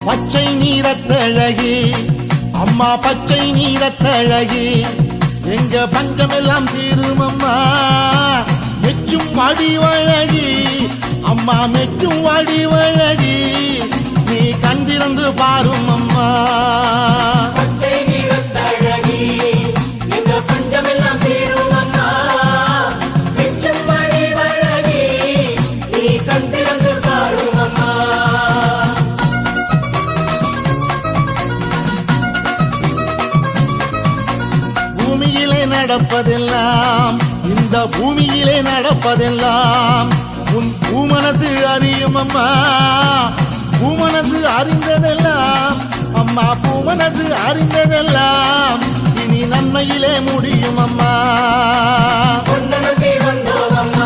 பச்சை நீரத்தழகி அம்மா பச்சை நீரத்தழகி எங்க பஞ்சமெல்லாம் தீரும் அம்மா மெச்சும் வடிவழகி அம்மா மெச்சும் வடிவழகி நீ கண்டிருந்து பாரும் அம்மா பச்சை நீரத்தழகி எங்க பஞ்சமெல்லாம் தீரும் அம்மா மெச்சும் வடிவழகி நீ கண்டிருந்து பாரும் அம்மா பூமியிலே நடப்பதெல்லாம் இந்த பூமியிலே நடப்பதெல்லாம் உன் பூமனசு அறியும் அம்மா பூமனசு அறிந்ததெல்லாம் அம்மா பூமனசு அறிந்ததெல்லாம் இனி நன்மையிலே முடியும் அம்மா பொன்னனுக்கு வந்தோம் அம்மா